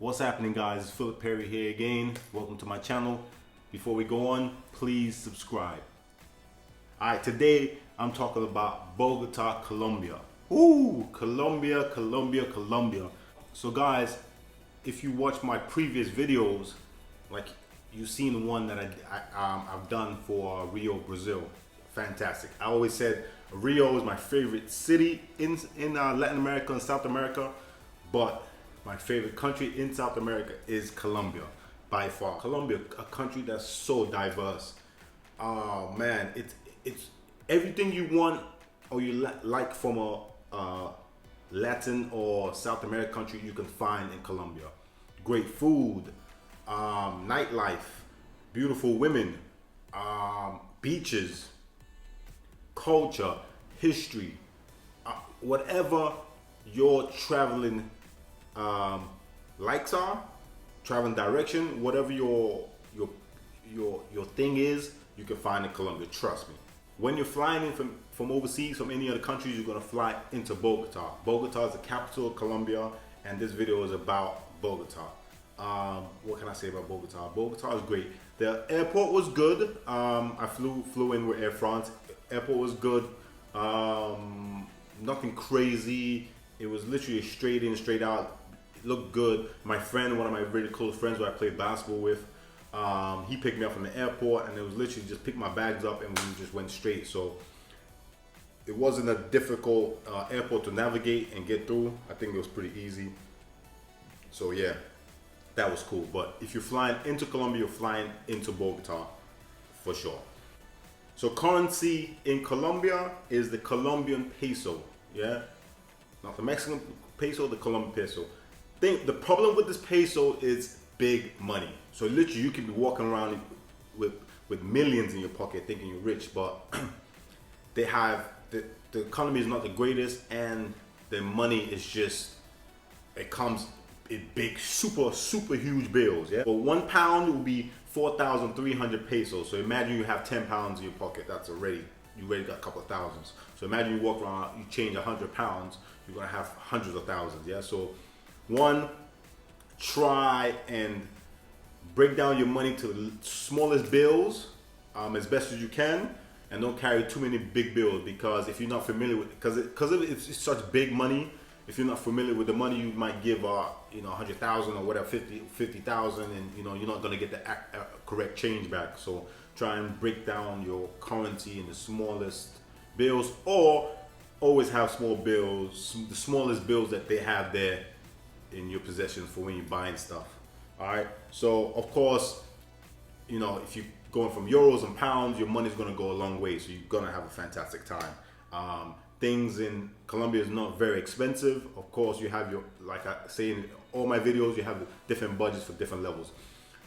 What's happening, guys? It's Philip Perry here again. Welcome to my channel. Before we go on, please subscribe. Alright, today I'm talking about Bogota, Colombia. Ooh, Colombia. So guys, if you watch my previous videos, like you've seen one that I've done for Rio, Brazil. Fantastic. I always said Rio is my favorite city in Latin America and South America, but my favorite country in South America is Colombia, by far. Colombia, a country that's so diverse. Oh man, it's everything you want or you like from a Latin or South American country you can find in Colombia. Great food, nightlife, beautiful women, beaches, culture, history, whatever your traveling likes are, traveling direction, whatever your thing is, you can find in Colombia. Trust me. When you're flying in from overseas, from any other countries, you're gonna fly into Bogota. Bogota is the capital of Colombia, and this video is about Bogota. What can I say about Bogota? Bogota is great. The airport was good. I flew in with Air France. Airport was good. Nothing crazy. It was literally straight in, straight out. It looked good. My friend, one of my really close friends who I played basketball with, he picked me up from the airport, and it was literally just pick my bags up and we just went straight. So it wasn't a difficult airport to navigate and get through. I think it was pretty easy. So yeah, that was cool. But if you're flying into Colombia, you're flying into Bogota for sure. So currency in Colombia is the Colombian peso. Yeah, not the Mexican peso, the Colombian peso. The problem with this peso is big money. So literally you can be walking around with millions in your pocket thinking you're rich, but they have the economy is not the greatest, and the money is just, it comes in big, super huge bills. Yeah, but £1 will be 4,300 pesos. So imagine you have 10 pounds in your pocket. That's you already got a couple of thousands. So imagine you walk around, you change 100 pounds, you're gonna have hundreds of thousands. Yeah, so try and break down your money to the smallest bills as best as you can, and don't carry too many big bills, because if you're not familiar with, because it's such big money, if you're not familiar with the money, you might give 100,000 or whatever, 50,000, and you're not gonna get the correct change back. So try and break down your currency in the smallest bills, or always have small bills, the smallest bills that they have there in your possession for when you're buying stuff. All right. So of course, if you're going from euros and pounds, your money's gonna go a long way. So you're gonna have a fantastic time. Things in Colombia is not very expensive. Of course, you have like I say in all my videos, you have different budgets for different levels.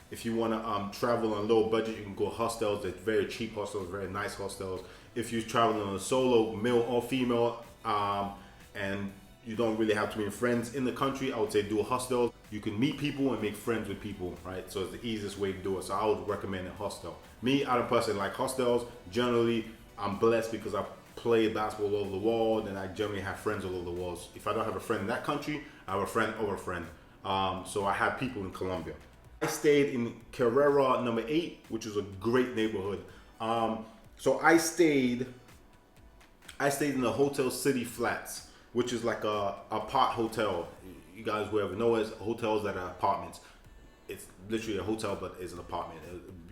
If you want to travel on a low budget, you can go hostels. They're very cheap hostels, very nice hostels. If you're traveling on a solo, male or female, and you don't really have too many friends in the country, I would say do a hostel. You can meet people and make friends with people, right? So it's the easiest way to do it. So I would recommend a hostel. Me, I don't personally like hostels. Generally, I'm blessed because I play basketball all over the world, and I generally have friends all over the world. If I don't have a friend in that country, I have a friend over a friend. So I have people in Colombia. I stayed in Carrera number 8, which is a great neighborhood. So I stayed in the Hotel City Flats, which is like a apart hotel. You guys will ever know it, hotels that are apartments. It's literally a hotel, but it's an apartment.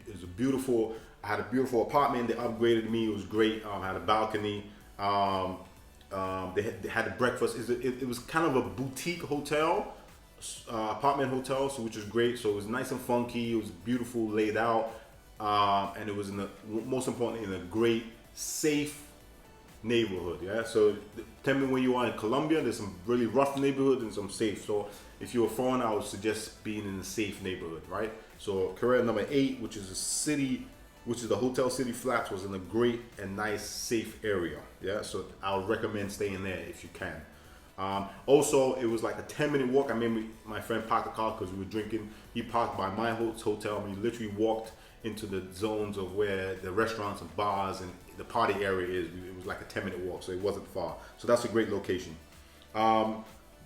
It's a beautiful. I had a beautiful apartment. They upgraded me. It was great. I had a balcony. They had the breakfast. It was kind of a boutique hotel, apartment hotel, so which is great. So it was nice and funky. It was beautiful, laid out, and it was most importantly in a great, safe neighborhood. Yeah, so tell me where you are in Colombia. There's some really rough neighborhoods and some safe. So if you're a foreigner, I would suggest being in a safe neighborhood, right? So Carrera number 8, which is the Hotel City Flats, was in a great and nice safe area. Yeah, so I would recommend staying there if you can. Also, it was like a 10-minute walk. I remember my friend parked the car because we were drinking. He parked by my hotel. We literally walked into the zones of where the restaurants and bars and the party area is. It was like a 10-minute walk, so it wasn't far. So that's a great location.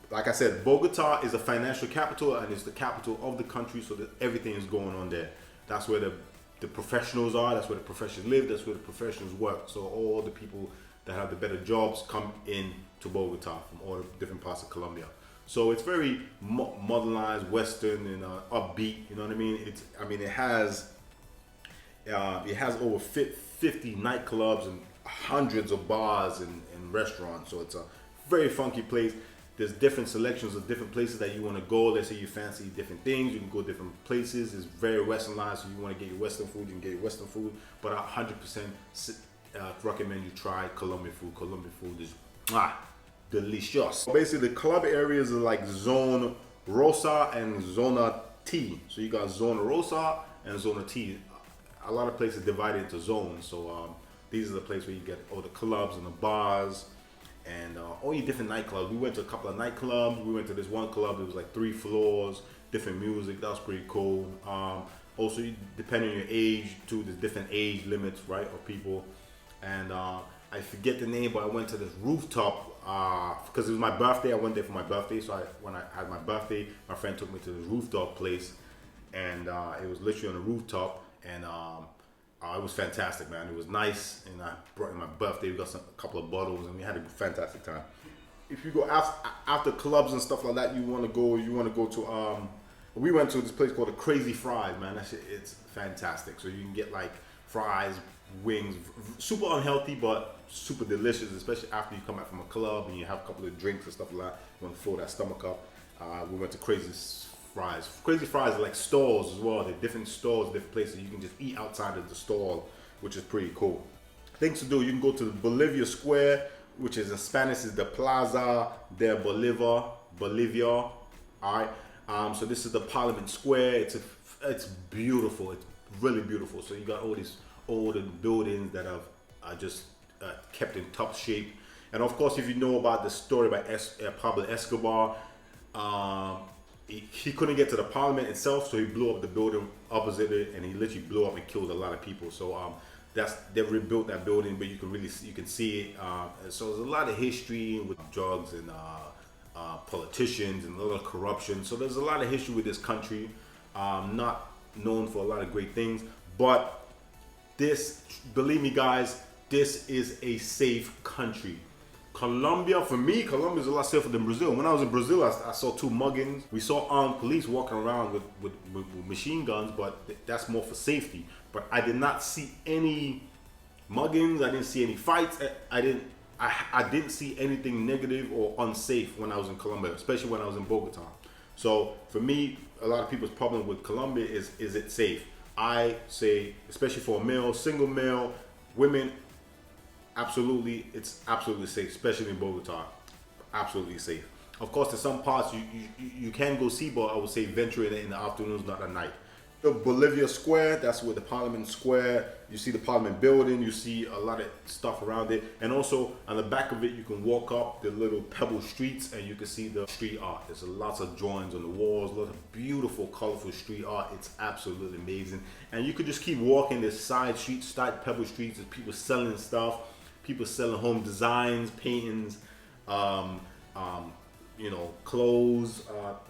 like I said, Bogota is a financial capital and it's the capital of the country, so that everything is going on there. That's where the professionals are, that's where the professionals live, that's where the professionals work. So all the people that have the better jobs come in to Bogota from all the different parts of Colombia. So it's very modernized, Western, and upbeat. You know what I mean? It has over 50 nightclubs and hundreds of bars and restaurants. So it's a very funky place. There's different selections of different places that you want to go. Let's say you fancy different things, you can go different places. It's very westernized, so you want to get your Western food, you can get your Western food. But I 100% recommend you try Colombian food. Colombian food is delicious. Basically, the club areas are like Zona Rosa and Zona T. So you got Zona Rosa and Zona T. A lot of places divided into zones. So these are the places where you get all the clubs and the bars and all your different nightclubs. We went to a couple of nightclubs. We went to this one club. It was like 3 floors, different music. That was pretty cool. Also, depending on your age, too, there's different age limits, right, of people. And I forget the name, but I went to this rooftop because it was my birthday. I went there for my birthday. So when I had my birthday, my friend took me to this rooftop place, and it was literally on the rooftop, and it was fantastic, man. It was nice, and I brought in my birthday. We got a couple of bottles, and we had a fantastic time. If you go after clubs and stuff like that, you want to go to. We went to this place called the Crazy Fries, man. That shit, it's fantastic. So you can get like fries, wings, super unhealthy but super delicious, especially after you come back from a club and you have a couple of drinks and stuff like that. You want to fill that stomach up. We went to Crazy Fries. Crazy Fries are like stalls as well. They're different stalls, different places. You can just eat outside of the stall, which is pretty cool. Things to do: you can go to the Bolivia Square, which is in Spanish is the Plaza de Bolivia. All right. So this is the Parliament Square. It's beautiful. It's really beautiful. So you got all these older buildings that are just kept in top shape. And of course, if you know about the story about Pablo Escobar, he couldn't get to the Parliament itself, so he blew up the building opposite it, and he literally blew up and killed a lot of people. So they rebuilt that building, but you can see it. So there's a lot of history with drugs and politicians and a lot of corruption. So there's a lot of history with this country, not known for a lot of great things. But this, believe me guys, this is a safe country. Colombia, for me, Colombia is a lot safer than Brazil. When I was in Brazil, I saw 2 muggings. We saw armed police walking around with machine guns, but that's more for safety. But I did not see any muggings. I didn't see any fights. I didn't see anything negative or unsafe when I was in Colombia, especially when I was in Bogota. So for me, a lot of people's problem with Colombia is it safe? I say, especially for a male, single male, women, absolutely, it's absolutely safe, especially in Bogota. Absolutely safe. Of course, there's some parts you can go see, but I would say venture in the afternoons, not at night. The Bolivia Square, that's where the Parliament Square, you see the Parliament building, you see a lot of stuff around it. And also on the back of it, you can walk up the little pebble streets and you can see the street art. There's lots of drawings on the walls, lots of beautiful, colorful street art. It's absolutely amazing. And you could just keep walking the side streets, side pebble streets. There's people selling stuff, people selling home designs, paintings, clothes,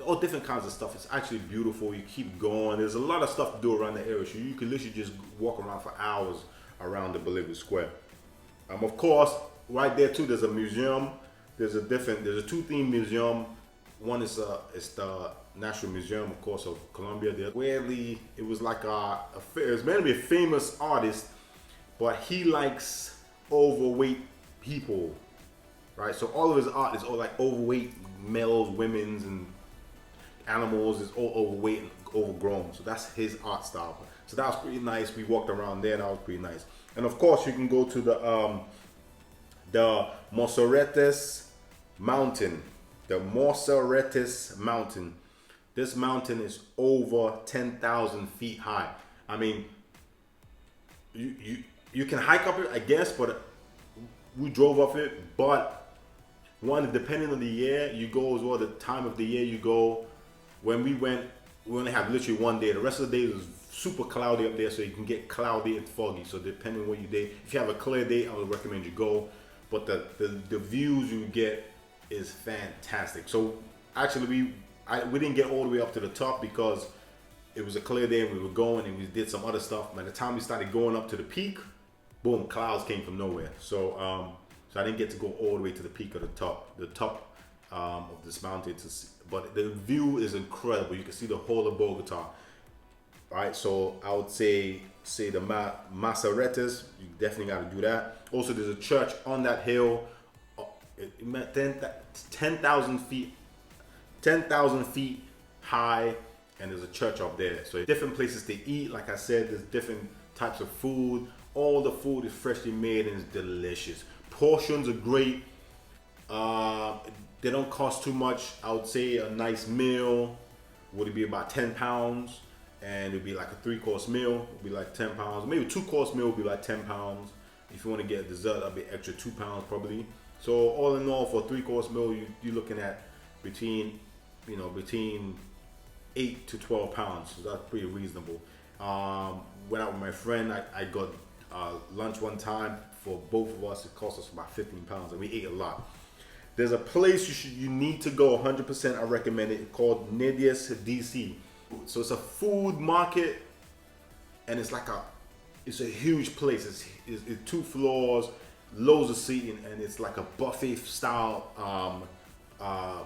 all different kinds of stuff. It's actually beautiful. You keep going. There's a lot of stuff to do around the area. So you can literally just walk around for hours around the Bolivia Square. Of course, right there too, there's a museum. There's a 2-themed museum. One is it's the National Museum, of course, of Colombia. It was like it's meant to be a famous artist, but he likes overweight people. Right, so all of his art is all like overweight males, women's, and animals. Is all overweight and overgrown. So that's his art style. So that was pretty nice. We walked around there. That was pretty nice. And of course, you can go to the Monserrates Mountain. The Monserrates Mountain. This mountain is over 10,000 feet high. I mean, you can hike up it, I guess, but we drove up it, but depending on the year you go as well, the time of the year you go. When we went, we only have literally one day. The rest of the day was super cloudy up there, so you can get cloudy and foggy. So depending on what you day, if you have a clear day, I would recommend you go. But the views you get is fantastic. So actually, we didn't get all the way up to the top because it was a clear day and we were going and we did some other stuff. By the time we started going up to the peak, boom, clouds came from nowhere. So so I didn't get to go all the way to the peak of the top of this mountain to see, but the view is incredible. You can see the whole of Bogota. All right, so I would say the Maseretes. You definitely got to do that. Also, there's a church on that hill. It meant 10,000 feet, 10,000 feet high, and there's a church up there. So different places to eat. Like I said, there's different types of food. All the food is freshly made and it's delicious. Portions are great. They don't cost too much. I would say a nice meal would be about 10 pounds, and it'd be like a 3-course meal. It'd be like 10 pounds. Maybe a 2-course meal would be like 10 pounds. If you want to get a dessert, that'd be extra 2 pounds probably. So all in all, for a 3-course meal, you're looking at between 8 to 12 pounds. So that's pretty reasonable. Went out with my friend. I got lunch one time for both of us. It cost us about 15 pounds, and we ate a lot. There's a place you need to go 100%. I recommend it. It's called Nedius DC. So it's a food market, and it's a huge place. It's 2 floors, loads of seating, and it's like a buffet style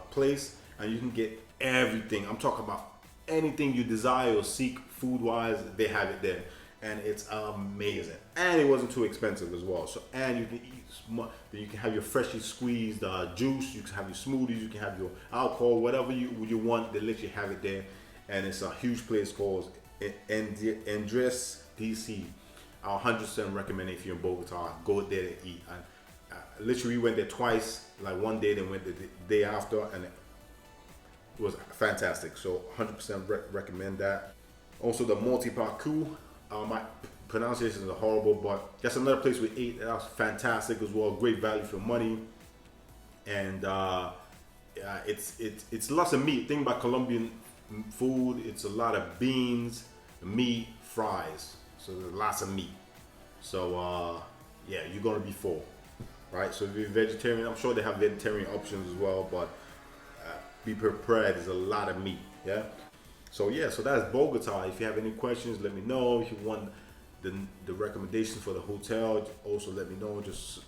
place, and you can get everything. I'm talking about anything you desire or seek food wise, they have it there, and it's amazing. And it wasn't too expensive as well. So, and you can eat then you can have your freshly squeezed juice, you can have your smoothies, you can have your alcohol, whatever you want. They literally have it there, and it's a huge place called Endres DC. I 100% recommend it if you're in Bogota. Go there to eat. And literally, we went there twice. Like one day, then went the day after, and it was fantastic. So 100% recommend that. Also, the Multi-Parcours. My pronunciations are horrible, but that's another place we ate. That was fantastic as well. Great value for money, and it's lots of meat. Think about Colombian food. It's a lot of beans, meat, fries. So there's lots of meat. So yeah, you're gonna be full, right? So if you're vegetarian, I'm sure they have vegetarian options as well, but be prepared. There's a lot of meat. Yeah. So yeah, so that's Bogota. If you have any questions, let me know. If you want the recommendations for the hotel, also let me know. Just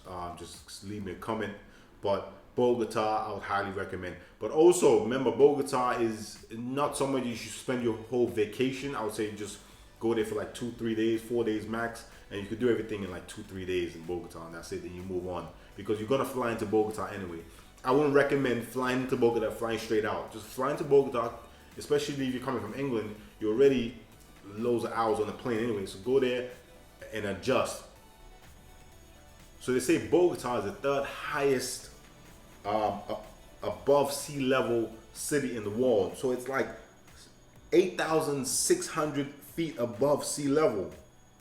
leave me a comment. But Bogota, I would highly recommend. But also remember, Bogota is not somewhere you should spend your whole vacation. I would say just go there for like 2-3 days, 4 days max, and you could do everything in like 2-3 days in Bogota, and that's it. Then you move on, because you're gonna fly into Bogota anyway. I wouldn't recommend flying into Bogota, flying straight out. Just fly into Bogota, especially if you're coming from England. You're already loads of hours on the plane anyway, so go there and adjust. So they say Bogota is the 3rd highest above sea level city in the world. So it's like 8,600 feet above sea level.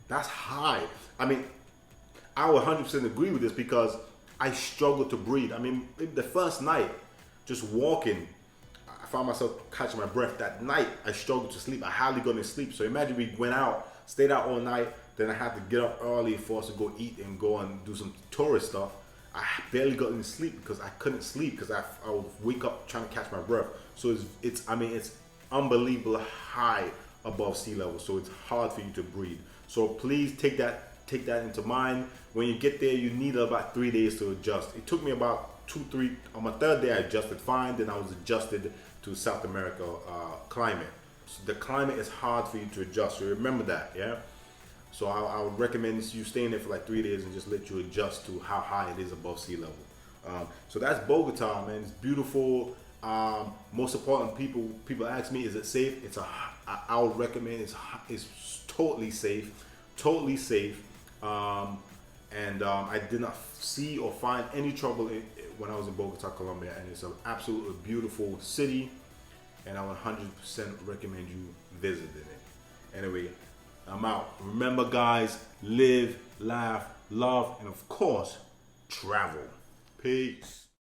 That's high. I mean, I would 100% agree with this because I struggle to breathe. I mean, the first night, just walking, I found myself catching my breath. That night, I struggled to sleep. I hardly got any sleep. So imagine we went out, stayed out all night, then I had to get up early for us to go eat and go and do some tourist stuff. I barely got any sleep because I couldn't sleep because I would wake up trying to catch my breath. So it's unbelievable high above sea level. So it's hard for you to breathe. So please take that into mind. When you get there, you need about 3 days to adjust. It took me about 2-3. On my 3rd day, I adjusted fine. Then I was adjusted to South America climate. So the climate is hard for you to adjust. So remember that, yeah. So I would recommend you staying there for like 3 days and just let you adjust to how high it is above sea level. So that's Bogota, man. It's beautiful. Most important, people ask me, is it safe? I would recommend it's totally safe, totally safe. I did not see or find any trouble when I was in Bogota, Colombia, and it's an absolutely beautiful city, and I would 100% recommend you visiting it. Anyway, I'm out. Remember, guys, live, laugh, love, and of course, travel. Peace.